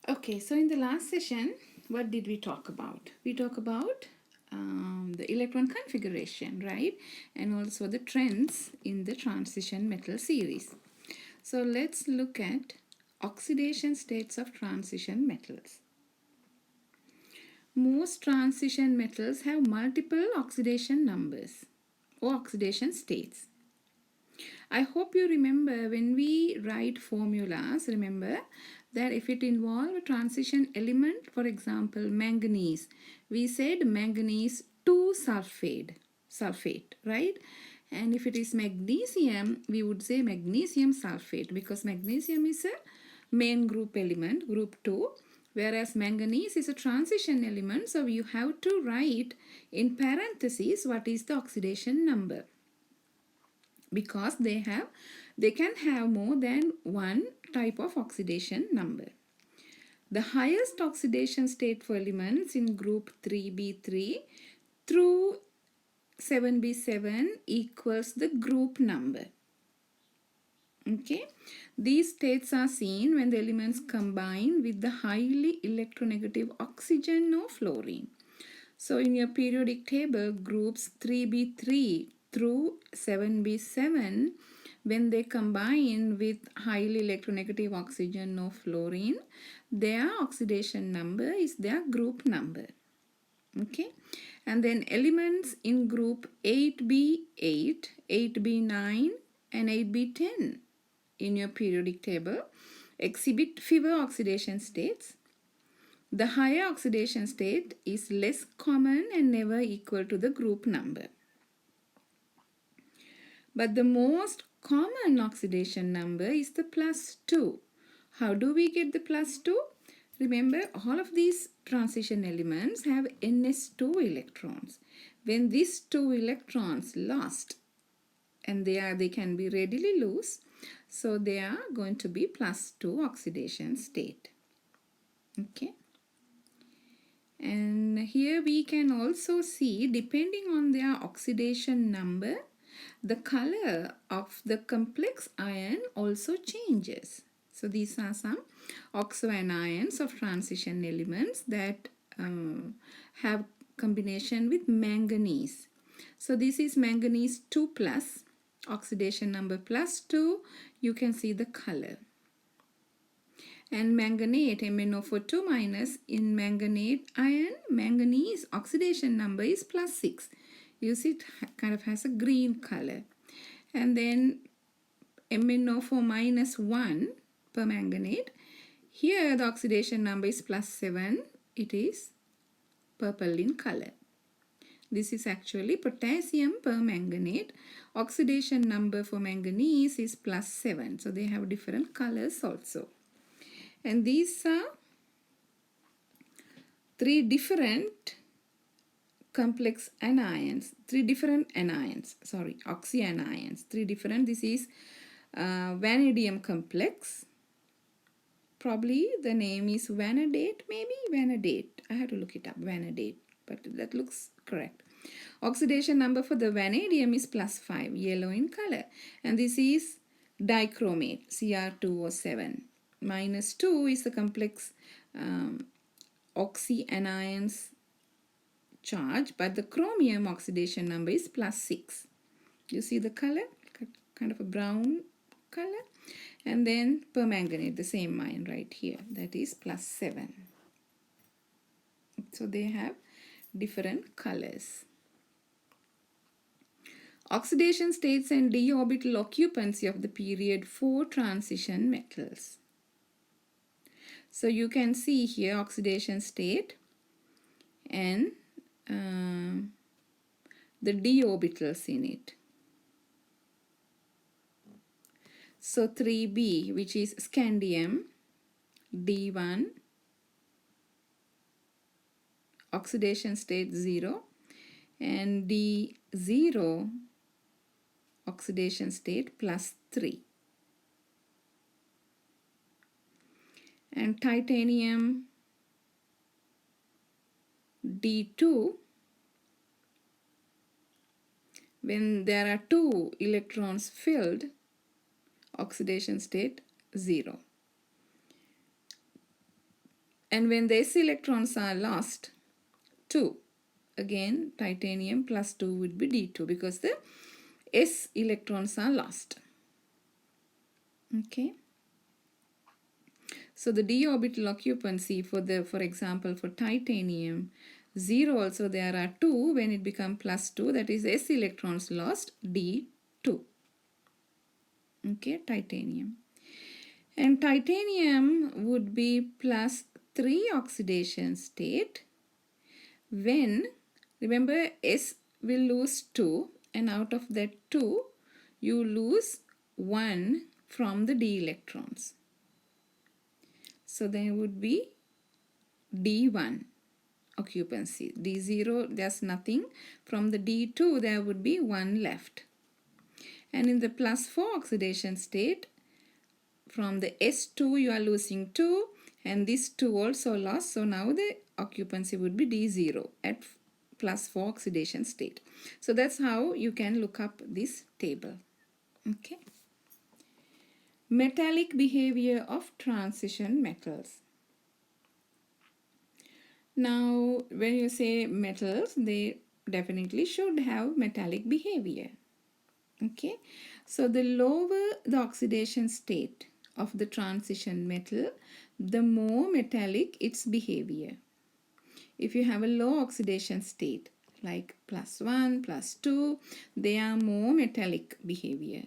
Okay, so in the last session, what did we talk about? We talked about the electron configuration, right? And also the trends in the transition metal series. So let's look at oxidation states of transition metals. Most transition metals have multiple oxidation numbers or oxidation states. I hope you remember when we write formulas, remember that if it involves a transition element, for example, manganese, we said manganese to sulfate, right? And if it is magnesium, we would say magnesium sulfate because magnesium is a main group element, group 2, whereas manganese is a transition element, so you have to write in parentheses what is the oxidation number, because they can have more than one type of oxidation number. The highest oxidation state for elements in group 3b3 through 7b7 equals the group number. Okay, these states are seen when the elements combine with the highly electronegative oxygen or fluorine. So in your periodic table, groups 3b3 through 7b7, when they combine with highly electronegative oxygen or fluorine, their oxidation number is their group number. Okay, and then elements in group 8b8, 8b9 and 8b10 in your periodic table exhibit fewer oxidation states. The higher oxidation state is less common and never equal to the group number. But the most common oxidation number is the +2. How do we get the +2? Remember, all of these transition elements have ns2 electrons. When these 2 electrons lost, and they can be readily loose, so they are going to be +2 oxidation state. Okay. And here we can also see, depending on their oxidation number, the color of the complex ion also changes. So these are some oxoanions of transition elements that have combination with manganese. So this is manganese 2 plus, oxidation number +2, you can see the color. And manganate, MnO4 minus, in manganate ion, manganese oxidation number is +6. You see it kind of has a green color. And then MnO4 minus 1 permanganate, here the oxidation number is +7. It is purple in color. This is actually potassium permanganate. Oxidation number for manganese is +7. So they have different colors also. And these are three different complex anions, oxyanions, three different. This is vanadium complex. Probably the name is vanadate, maybe vanadate. I have to look it up, vanadate, but that looks correct. Oxidation number for the vanadium is +5, yellow in color. And this is dichromate, Cr2O7. -2 is the complex oxyanions charge, but the chromium oxidation number is +6. You see the color, kind of a brown color. And then permanganate, the same ion right here, that is +7. So they have different colors. Oxidation states and d orbital occupancy of the period 4 transition metals. So you can see here oxidation state and the d orbitals in it. So 3b, which is scandium, d1, oxidation state 0, and d0, oxidation state +3. And titanium D2, when there are 2 electrons filled, oxidation state 0. And when the s electrons are lost, 2. Again, titanium plus 2 would be D2 because the s electrons are lost. Okay. So the d orbital occupancy for example for titanium 0 also there are 2 when it becomes plus 2, that is s electrons lost D2. Okay, titanium. And titanium would be plus 3 oxidation state when, remember, S will lose 2 and out of that 2 you lose 1 from the d electrons. So there would be D1 occupancy. D0 there's nothing. From the D2 there would be 1 left. And in the plus 4 oxidation state, from the S2 you are losing 2 and this 2 also lost. So now the occupancy would be D0 at plus 4 oxidation state. So that's how you can look up this table. Okay. Metallic behavior of transition metals. Now when you say metals, they definitely should have metallic behavior. Okay. So the lower the oxidation state of the transition metal, the more metallic its behavior. If you have a low oxidation state like plus 1, plus 2, they are more metallic behavior.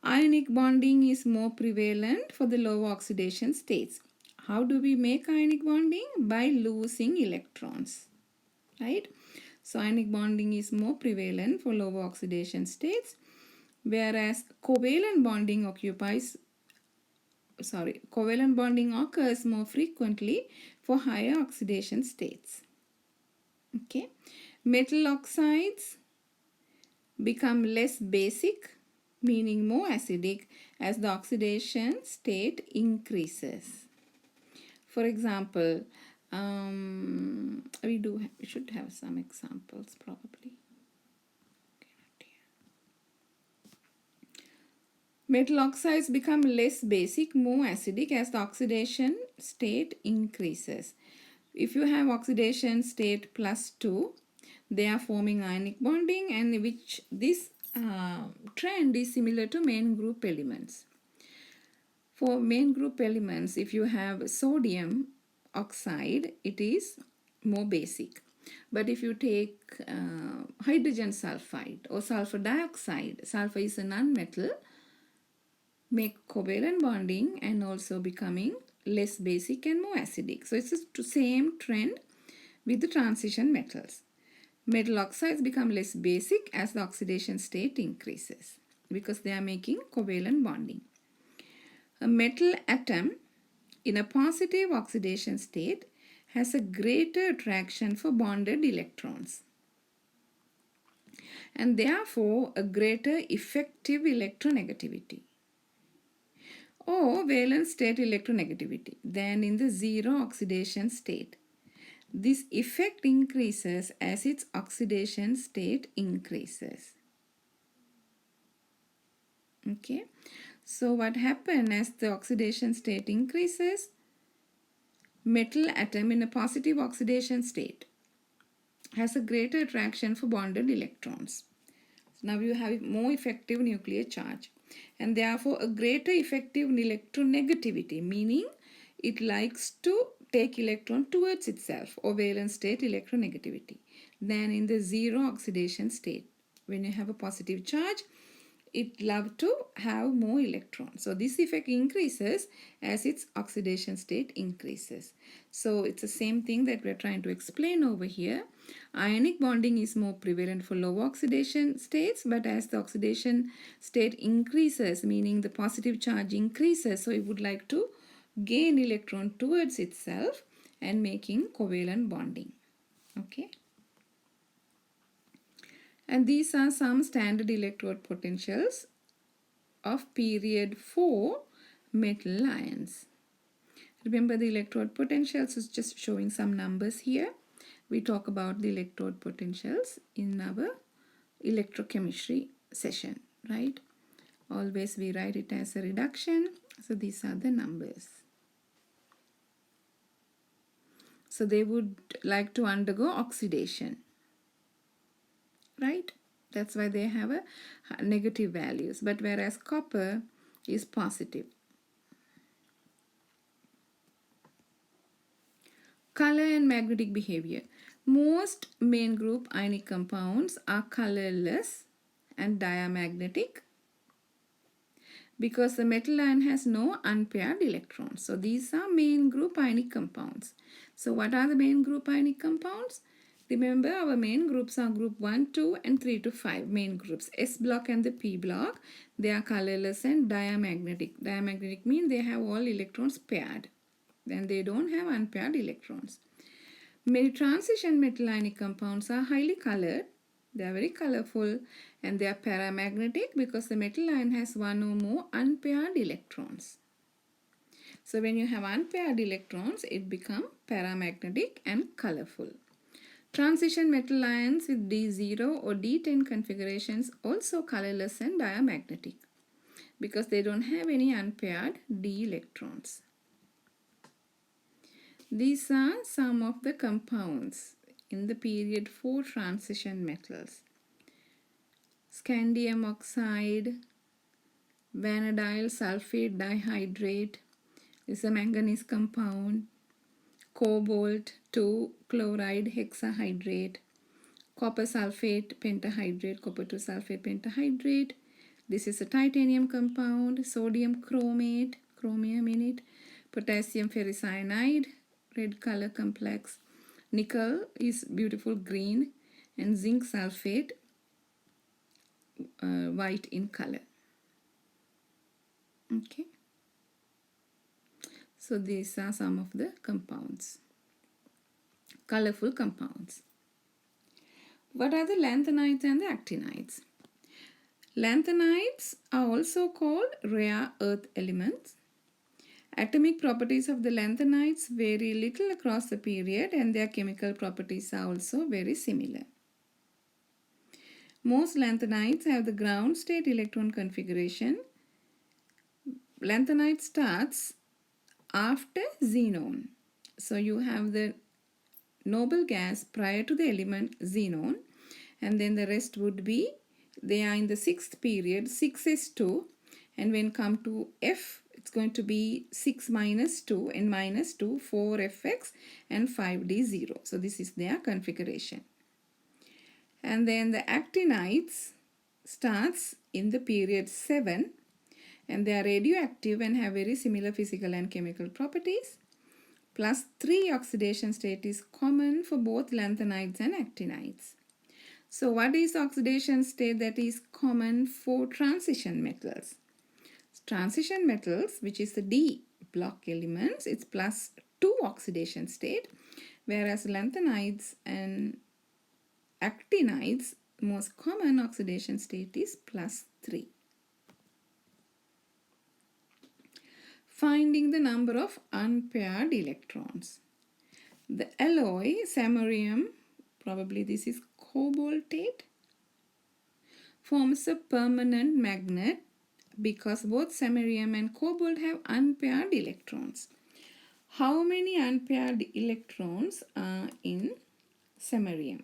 Ionic bonding is more prevalent for the low oxidation states. How do we make ionic bonding? By losing electrons, right? So ionic bonding is more prevalent for low oxidation states, whereas covalent bonding occurs more frequently for higher oxidation states. Okay, metal oxides become less basic, meaning more acidic, as the oxidation state increases. For example, we should have some examples probably. Metal oxides become less basic, more acidic as the oxidation state increases. If you have oxidation state plus 2, they are forming ionic bonding, and which this trend is similar to main group elements. For main group elements, if you have sodium oxide, it is more basic. But if you take hydrogen sulfide or sulfur dioxide, sulfur is a nonmetal, make covalent bonding and also becoming less basic and more acidic. So it's the same trend with the transition metals. Metal oxides become less basic as the oxidation state increases because they are making covalent bonding. A metal atom in a positive oxidation state has a greater attraction for bonded electrons and therefore a greater effective electronegativity or valence state electronegativity than in the zero oxidation state. This effect increases as its oxidation state increases. Okay, so what happens as the oxidation state increases? Metal atom in a positive oxidation state has a greater attraction for bonded electrons. So now you have more effective nuclear charge and therefore a greater effective electronegativity, meaning it likes to take electron towards itself, or valence state electronegativity, than in the zero oxidation state. When you have a positive charge, it loves to have more electrons. So this effect increases as its oxidation state increases. So it's the same thing that we're trying to explain over here. Ionic bonding is more prevalent for low oxidation states, but as the oxidation state increases, meaning the positive charge increases, so it would like to gain electron towards itself and making covalent bonding. Okay. And these are some standard electrode potentials of period 4 metal ions. Remember, the electrode potentials is just showing some numbers here. We talk about the electrode potentials in our electrochemistry session, right? Always we write it as a reduction. So these are the numbers. So they would like to undergo oxidation, right? That's why they have a negative values. But whereas copper is positive. Color and magnetic behavior. Most main group ionic compounds are colorless and diamagnetic because the metal ion has no unpaired electrons. So these are main group ionic compounds. So what are the main group ionic compounds? Remember, our main groups are group 1, 2 and 3 to 5 main groups. S block and the P block, they are colorless and diamagnetic. Diamagnetic means they have all electrons paired. Then they don't have unpaired electrons. Many transition metal ionic compounds are highly colored. They are very colorful and they are paramagnetic because the metal ion has one or more unpaired electrons. So when you have unpaired electrons, it becomes paramagnetic and colorful. Transition metal ions with D0 or D10 configurations also colorless and diamagnetic because they don't have any unpaired D electrons. These are some of the compounds in the period 4 transition metals. Scandium oxide, vanadilyl sulfate dihydrate is a manganese compound, cobalt 2 chloride hexahydrate, copper sulfate pentahydrate, copper 2 sulfate pentahydrate. This is a titanium compound, sodium chromate, chromium in it, potassium ferricyanide, red color complex, nickel is beautiful green, and zinc sulfate, white in color. Okay. So these are some of the compounds, colorful compounds. What are the lanthanides and the actinides? Lanthanides are also called rare earth elements. Atomic properties of the lanthanides vary little across the period and their chemical properties are also very similar. Most lanthanides have the ground state electron configuration. Lanthanide starts after xenon. So you have the noble gas prior to the element xenon, and then the rest would be, they are in the 6th period, 6s2, and when come to F, it's going to be 6 minus 2 and minus 2, 4fx and 5d0. So this is their configuration. And then the actinides starts in the period 7, and they are radioactive and have very similar physical and chemical properties. Plus 3 oxidation state is common for both lanthanides and actinides. So what is oxidation state that is common for transition metals? Transition metals, which is the D block elements, it's plus 2 oxidation state, whereas lanthanides and actinides, most common oxidation state is plus 3. Finding the number of unpaired electrons. The alloy samarium, probably this is cobaltate, forms a permanent magnet because both samarium and cobalt have unpaired electrons. How many unpaired electrons are in samarium?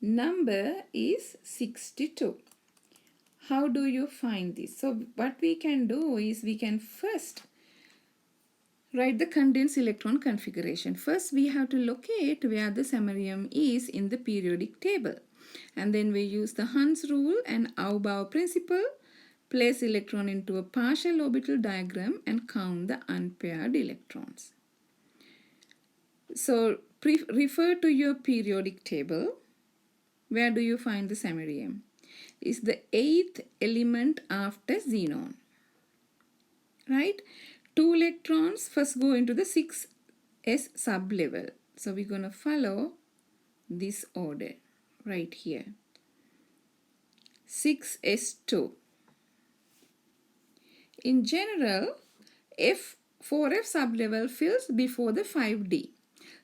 Number is 62. How do you find this? So what we can do is we can first write the condensed electron configuration. First we have to locate where the samarium is in the periodic table. And then we use the Hund's rule and Aubauer principle, place electron into a partial orbital diagram and count the unpaired electrons. So refer to your periodic table. Where do you find the samarium? It's the 8th element after xenon. Right? 2 electrons first go into the 6s sublevel. So we're going to follow this order right here. 6s2. In general, 4f sublevel fills before the 5d.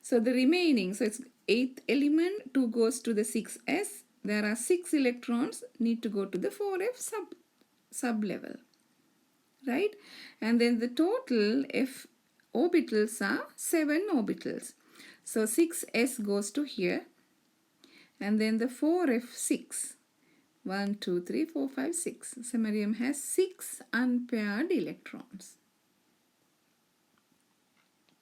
So the remaining, so it's 8th element, 2 goes to the 6s. There are 6 electrons need to go to the 4f sublevel. Right? And then the total F orbitals are 7 orbitals. So 6s goes to here, and then the 4f6. 1, 2, 3, 4, 5, 6. Samarium has 6 unpaired electrons.